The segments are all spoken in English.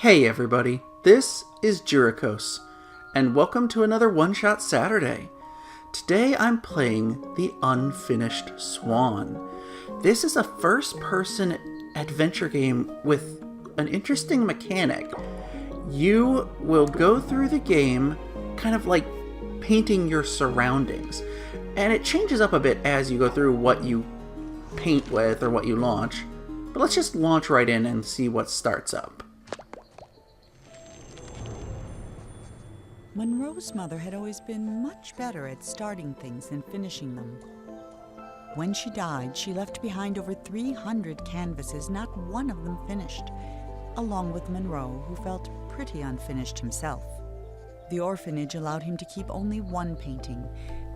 Hey everybody, this is Jurikos, and welcome to another One Shot Saturday. Today I'm playing the Unfinished Swan. This is a first-person adventure game with an interesting mechanic. You will go through the game kind of like painting your surroundings, and it changes up a bit as you go through what you paint with or what you launch. But let's just launch right in and see what starts up. Monroe's mother had always been much better at starting things than finishing them. When she died, she left behind over 300 canvases, not one of them finished, along with Monroe, who felt pretty unfinished himself. The orphanage allowed him to keep only one painting,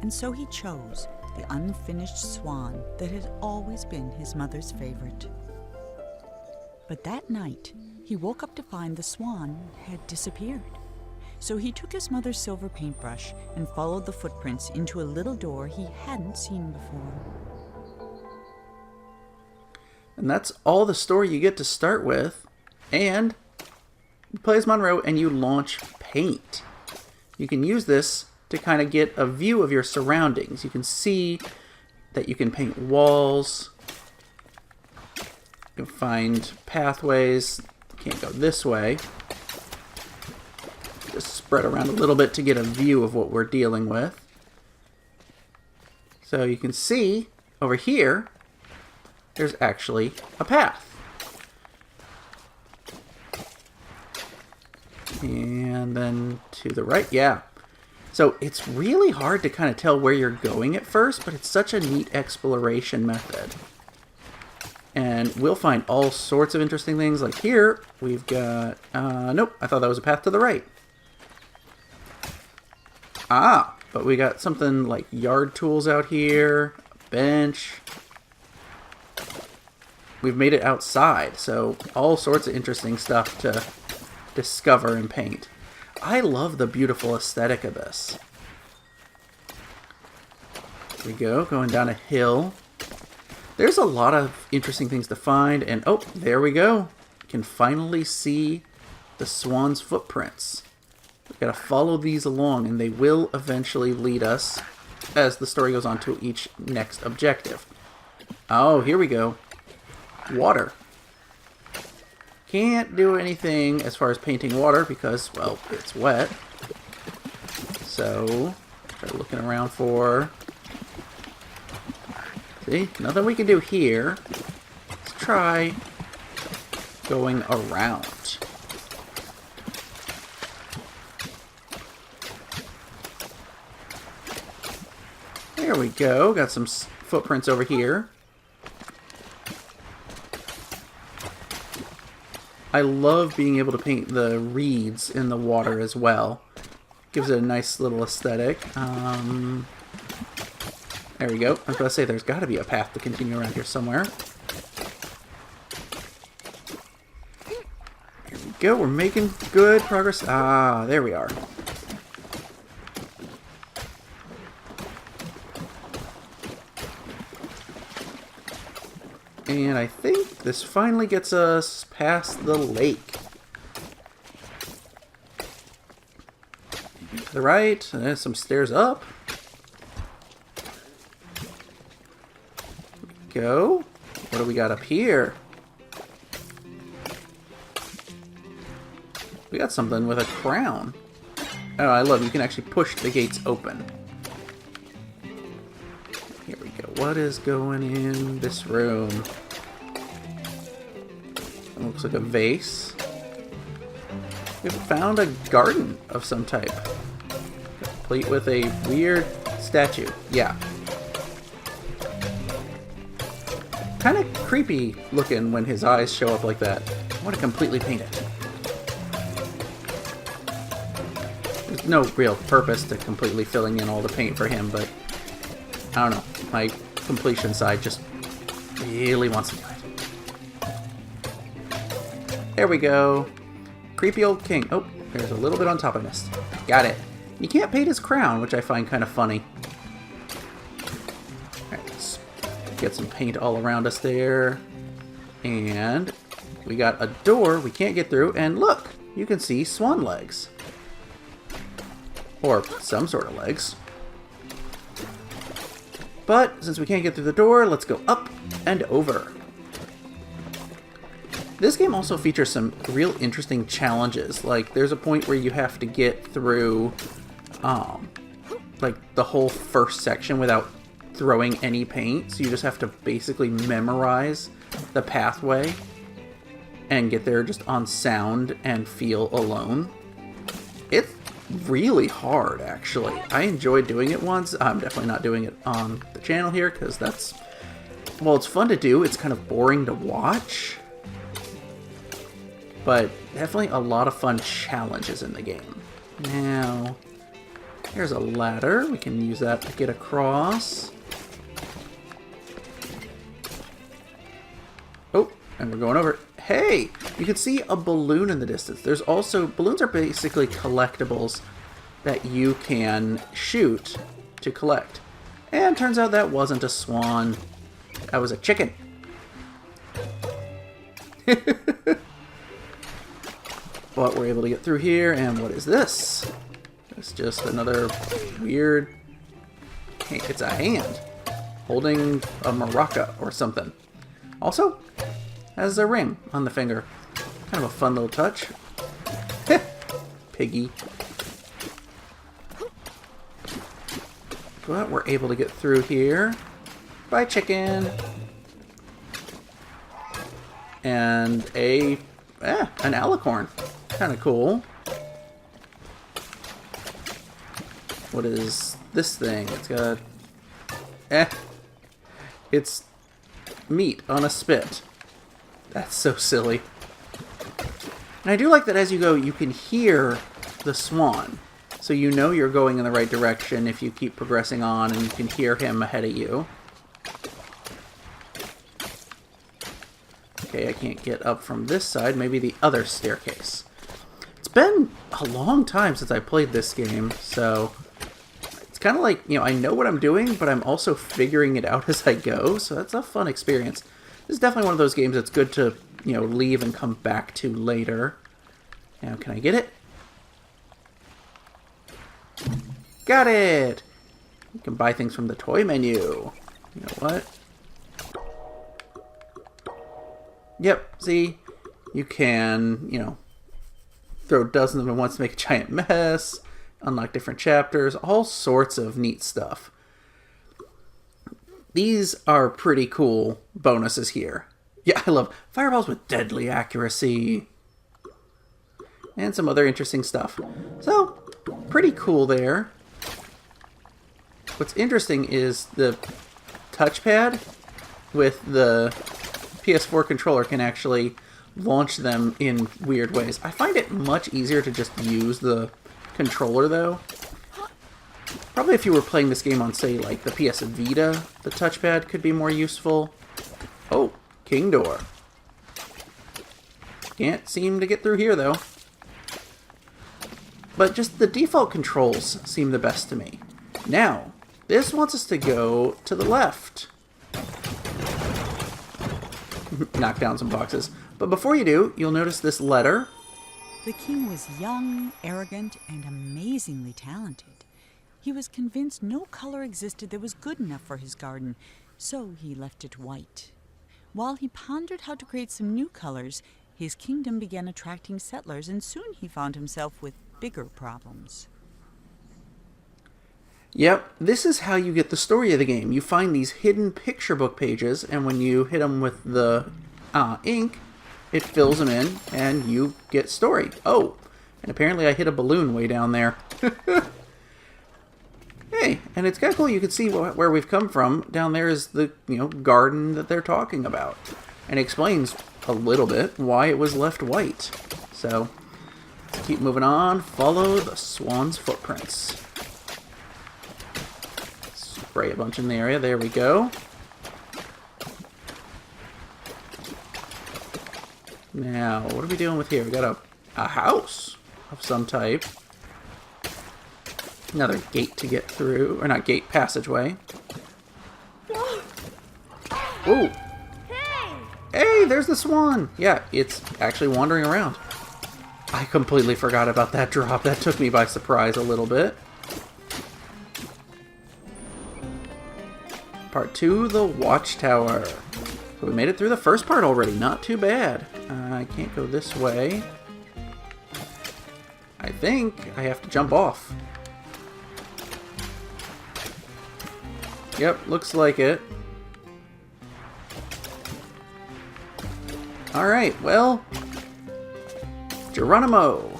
and so he chose the unfinished swan that had always been his mother's favorite. But that night, he woke up to find the swan had disappeared. So he took his mother's silver paintbrush and followed the footprints into a little door he hadn't seen before. And that's all the story you get to start with. And you play as Monroe and you launch paint. You can use this to kind of get a view of your surroundings. You can see that you can paint walls. You can find pathways. You can't go this way. Just spread around a little bit to get a view of what we're dealing with. So you can see over here, there's actually a path. And then to the right, yeah. So it's really hard to kind of tell where you're going at first, but it's such a neat exploration method. And we'll find all sorts of interesting things. Like here, we've got, nope, I thought that was a path to the right. Ah, but we got something like yard tools out here, a bench. We've made it outside, so all sorts of interesting stuff to discover and paint. I love the beautiful aesthetic of this. Here we go, going down a hill. There's a lot of interesting things to find, and oh, there we go. You can finally see the swan's footprints. We've got to follow these along, and they will eventually lead us as the story goes on to each next objective. Oh, here we go. Water. Can't do anything as far as painting water because, well, it's wet. So, try looking around for... See, nothing we can do here. Let's try going around. There we go. Got some footprints over here. I love being able to paint the reeds in the water as well. Gives it a nice little aesthetic. There we go. I was about to say there's got to be a path to continue around here somewhere. Here we go. We're making good progress. Ah, there we are. And I think this finally gets us past the lake. To the right, and there's some stairs up. Go. What do we got up here? We got something with a crown. Oh, I love it. You can actually push the gates open. Here we go. What is going in this room? It looks like a vase. We've found a garden of some type. Complete with a weird statue. Yeah. Kind of creepy looking when his eyes show up like that. I want to completely paint it. There's no real purpose to completely filling in all the paint for him, but I don't know. My completion side just really wants to do it. There we go. Creepy old king. Oh, there's a little bit on top I missed. Got it. You can't paint his crown, which I find kind of funny. Alright, let's get some paint all around us there. And we got a door we can't get through. And look, you can see swan legs. Or some sort of legs. But since we can't get through the door, let's go up and over. This game also features some real interesting challenges. Like, there's a point where you have to get through, like, the whole first section without throwing any paint. So you just have to basically memorize the pathway and get there just on sound and feel alone. It's really hard, actually. I enjoyed doing it once. I'm definitely not doing it on the channel here because that's, well, it's fun to do. It's kind of boring to watch. But definitely a lot of fun challenges in the game. Now, here's a ladder. We can use that to get across. Oh, and we're going over. Hey, you can see a balloon in the distance. There's also, balloons are basically collectibles that you can shoot to collect. And turns out that wasn't a swan. That was a chicken. But we're able to get through here, and what is this? It's just another weird... It's a hand holding a maraca or something. Also, has a ring on the finger. Kind of a fun little touch. Piggy. But we're able to get through here. Bye, chicken. And an alicorn. Kind of cool. What is this thing? It's got... It's meat on a spit. That's so silly. And I do like that as you go, you can hear the swan. So you know you're going in the right direction if you keep progressing on, and you can hear him ahead of you. Okay, I can't get up from this side. Maybe the other staircase. It's been a long time since I played this game, so it's kind of like, you know, I know what I'm doing, but I'm also figuring it out as I go, so that's a fun experience. This is definitely one of those games that's good to, you know, leave and come back to later. Now, can I get it? Got it! You can buy things from the toy menu. You know what? Yep, see? You can, you know, throw dozens of them at once to make a giant mess, unlock different chapters, all sorts of neat stuff. These are pretty cool bonuses here. Yeah, I love fireballs with deadly accuracy. And some other interesting stuff. So, pretty cool there. What's interesting is the touchpad with the PS4 controller can actually launch them in weird ways. I find it much easier to just use the controller, though. Probably if you were playing this game on, say, like the PS Vita, the touchpad could be more useful. Oh, King Door. Can't seem to get through here, though. But just the default controls seem the best to me. Now, this wants us to go to the left. Knock down some boxes. But before you do, you'll notice this letter. The king was young, arrogant, and amazingly talented. He was convinced no color existed that was good enough for his garden, so he left it white. While he pondered how to create some new colors, his kingdom began attracting settlers, and soon he found himself with bigger problems. Yep, this is how you get the story of the game. You find these hidden picture book pages, and when you hit them with the ink, it fills them in, and you get story. Oh, and apparently I hit a balloon way down there. Hey, and it's kind of cool. You can see where we've come from. Down there is the, you know, garden that they're talking about. And it explains a little bit why it was left white. So, let's keep moving on. Follow the swan's footprints. Spray a bunch in the area. There we go. Now, what are we dealing with here? We got a house of some type. Another gate to get through. Or not gate, passageway. Ooh. Hey, there's the swan. Yeah, it's actually wandering around. I completely forgot about that drop. That took me by surprise a little bit. Part 2, the Watchtower. So we made it through the first part already. Not too bad. I can't go this way. I think I have to jump off. Yep, looks like it. Alright, well... Geronimo!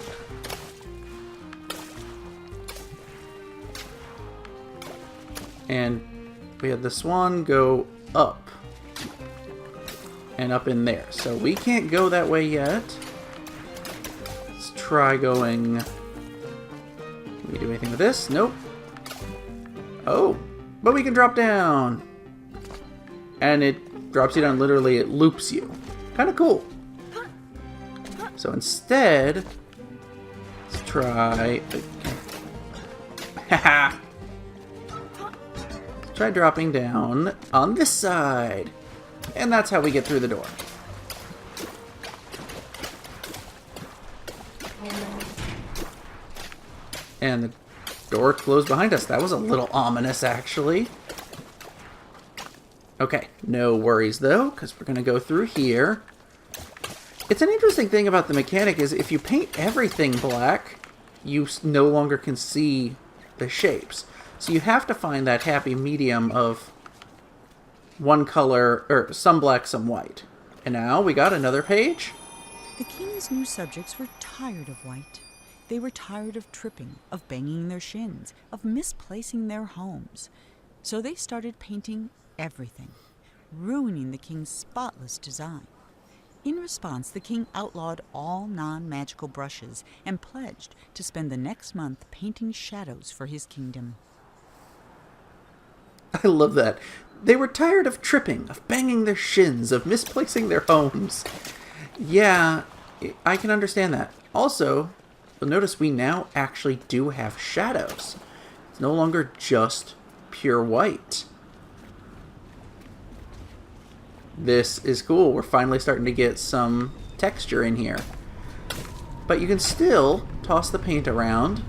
And we had the Swan go up. And up in there. So we can't go that way yet. Let's try going... Can we do anything with this? Nope. Oh! But we can drop down! And it drops you down, literally, it loops you. Kind of cool. So instead, let's try... Haha! Let's try dropping down on this side. And that's how we get through the door. And the door closed behind us. That was a little ominous, actually. Okay, no worries, though, because we're going to go through here. It's an interesting thing about the mechanic is if you paint everything black, you no longer can see the shapes. So you have to find that happy medium of one color, or some black, some white. And now we got another page. The king's new subjects were tired of white. They were tired of tripping, of banging their shins, of misplacing their homes. So they started painting everything, ruining the king's spotless design. In response, the king outlawed all non-magical brushes and pledged to spend the next month painting shadows for his kingdom. I love that. They were tired of tripping, of banging their shins, of misplacing their homes. Yeah, I can understand that. Also, you'll notice we now actually do have shadows. It's no longer just pure white. This is cool. We're finally starting to get some texture in here. But you can still toss the paint around.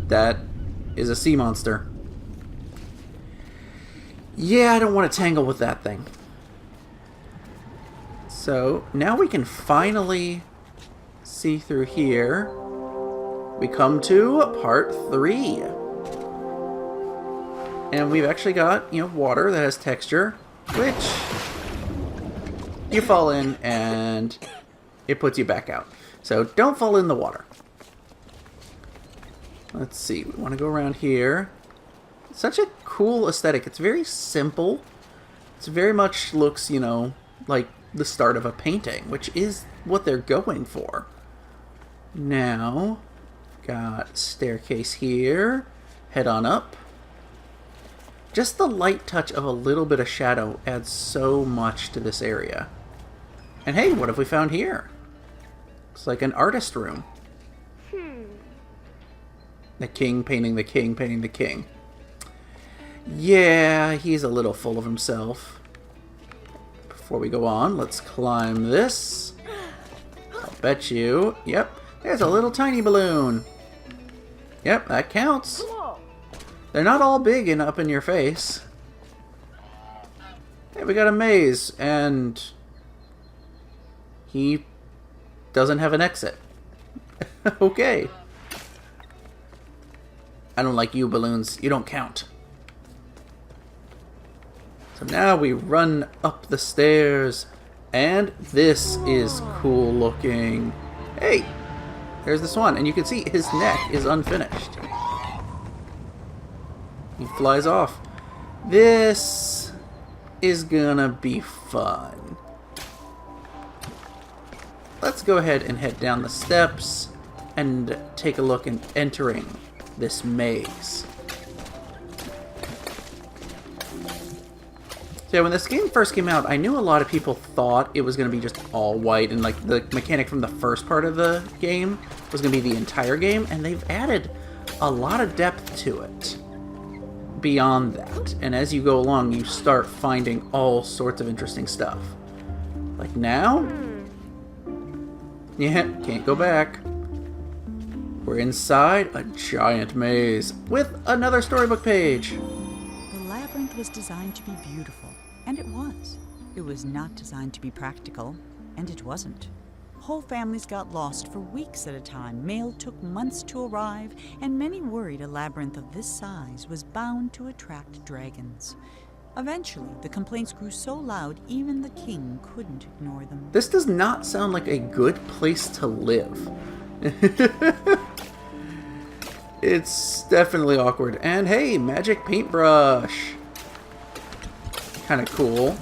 That is a sea monster. Yeah, I don't want to tangle with that thing. So, now we can finally see through here. We come to part 3. And we've actually got, water that has texture, which you fall in and it puts you back out. So don't fall in the water. Let's see, we want to go around here. Such a cool aesthetic. It's very simple. It's very much looks, like the start of a painting, which is what they're going for. Now, got staircase here. Head on up. Just the light touch of a little bit of shadow adds so much to this area. And hey, what have we found here? It's like an artist room. The king painting the king painting the king. Yeah, he's a little full of himself. Before we go on, let's climb this. I'll bet you. Yep, there's a little tiny balloon. Yep, that counts. They're not all big and up in your face. Hey, we got a maze, and he doesn't have an exit. Okay. I don't like you, balloons. You don't count. So now we run up the stairs, and this is cool looking. Hey, there's the Swan, and you can see his neck is unfinished. He flies off. This is gonna be fun. Let's go ahead and head down the steps and take a look at entering this maze. So when this game first came out, I knew a lot of people thought it was going to be just all white, and like the mechanic from the first part of the game was going to be the entire game, and they've added a lot of depth to it beyond that. And as you go along, you start finding all sorts of interesting stuff. Like now? Yeah, can't go back. We're inside a giant maze with another storybook page. The labyrinth was designed to be beautiful, and it was. It was not designed to be practical, and it wasn't. Whole families got lost for weeks at a time. Mail took months to arrive, and many worried a labyrinth of this size was bound to attract dragons. Eventually, the complaints grew so loud even the king couldn't ignore them. This does not sound like a good place to live. It's definitely awkward. And hey, magic paintbrush. Kind of cool.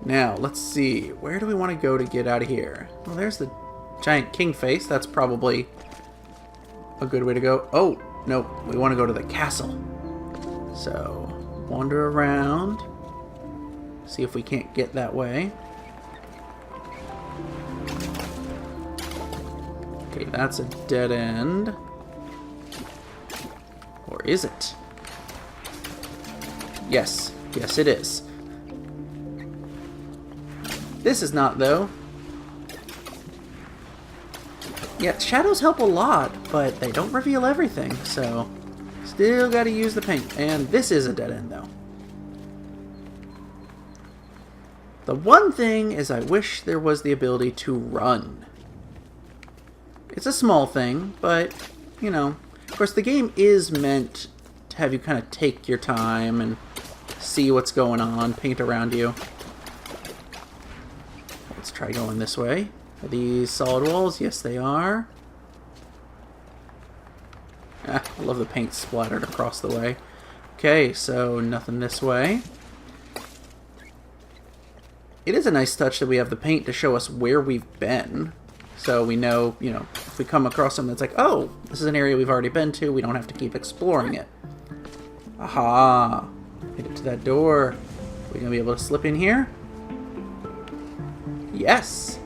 Now, let's see. Where do we want to go to get out of here? Well, there's the giant king face. That's probably a good way to go. Oh, no. We want to go to the castle. So, wander around. See if we can't get that way. Okay, that's a dead end. Or is it? Yes. Yes, it is. This is not, though. Yeah, shadows help a lot, but they don't reveal everything, so still gotta use the paint. And this is a dead end, though. The one thing is I wish there was the ability to run. It's a small thing, but, you know, of course the game is meant to have you kind of take your time and see what's going on, paint around you. Let's try going this way. Are these solid walls? Yes, they are. Ah, I love the paint splattered across the way. Okay, so nothing this way. It is a nice touch that we have the paint to show us where we've been. So we know, you know, if we come across something that's like, oh, this is an area we've already been to, we don't have to keep exploring it. Aha! Hit it to that door. Are we going to be able to slip in here? Yes!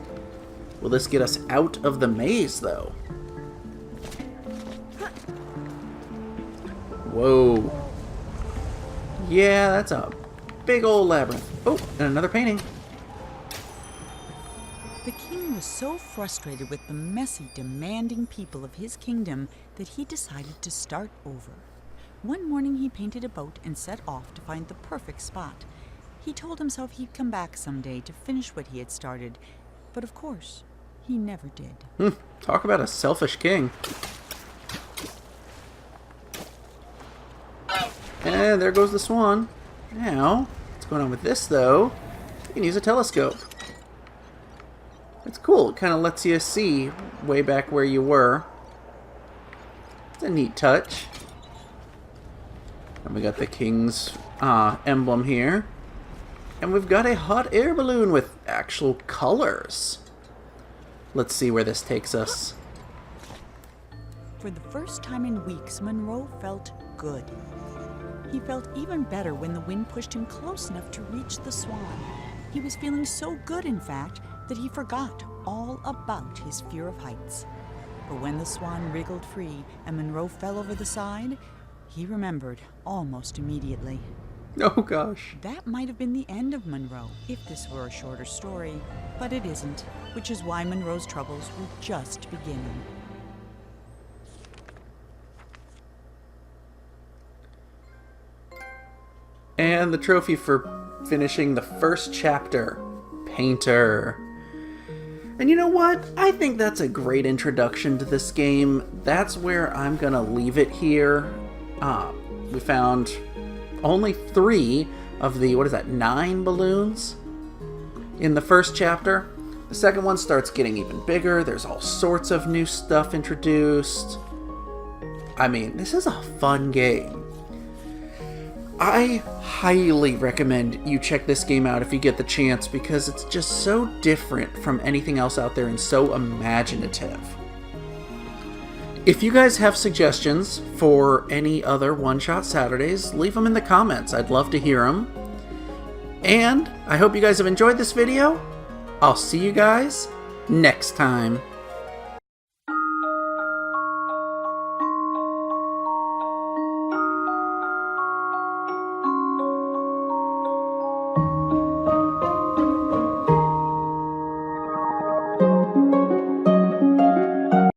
Will this get us out of the maze, though? Whoa. Yeah, that's a big old labyrinth. Oh, and another painting. The king was so frustrated with the messy, demanding people of his kingdom that he decided to start over. One morning he painted a boat and set off to find the perfect spot. He told himself he'd come back someday to finish what he had started, but of course, he never did. Talk about a selfish king. And there goes the swan. Now, what's going on with this, though? You can use a telescope. It's cool. It kind of lets you see way back where you were. It's a neat touch. And we got the king's emblem here. And we've got a hot air balloon with actual colors. Let's see where this takes us. For the first time in weeks, Monroe felt good. He felt even better when the wind pushed him close enough to reach the swan. He was feeling so good, in fact, that he forgot all about his fear of heights. But when the swan wriggled free and Monroe fell over the side, he remembered almost immediately. Oh gosh. That might have been the end of Monroe if this were a shorter story, but it isn't, which is why Monroe's troubles were just beginning. And the trophy for finishing the first chapter, Painter. And you know what? I think that's a great introduction to this game. That's where I'm gonna leave it here. We found only 3 of the, 9 balloons in the first chapter. The second one starts getting even bigger. There's all sorts of new stuff introduced. I mean, this is a fun game. I highly recommend you check this game out if you get the chance, because it's just so different from anything else out there and so imaginative. If you guys have suggestions for any other One-Shot Saturdays, leave them in the comments. I'd love to hear them. And I hope you guys have enjoyed this video. I'll see you guys next time.